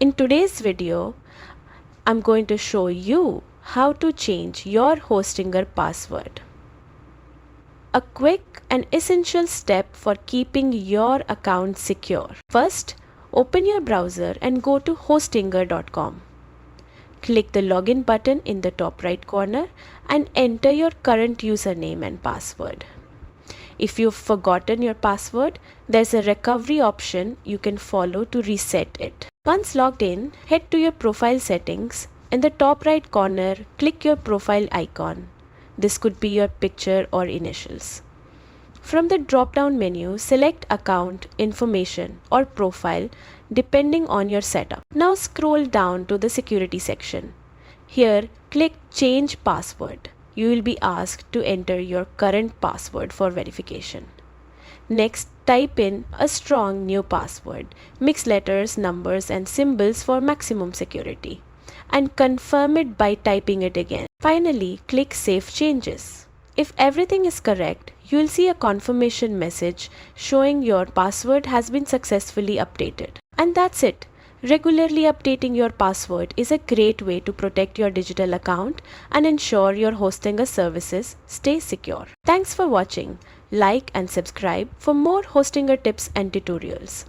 In today's video, I'm going to show you how to change your Hostinger password. A quick and essential step for keeping your account secure. First, open your browser and go to hostinger.com. Click the login button in the top right corner and enter your current username and password. If you've forgotten your password, there's a recovery option you can follow to reset it. Once logged in, head to your profile settings. In the top right corner, click your profile icon. This could be your picture or initials. From the drop-down menu, select Account, Information or Profile depending on your setup. Now scroll down to the Security section. Here, click Change Password. You will be asked to enter your current password for verification. Next, type in a strong new password. Mix letters, numbers and symbols for maximum security. And confirm it by typing it again. Finally, click Save Changes. If everything is correct, you will see a confirmation message showing your password has been successfully updated. And that's it. Regularly updating your password is a great way to protect your digital account and ensure your Hostinger services stay secure. Thanks for watching. Like and subscribe for more Hostinger tips and tutorials.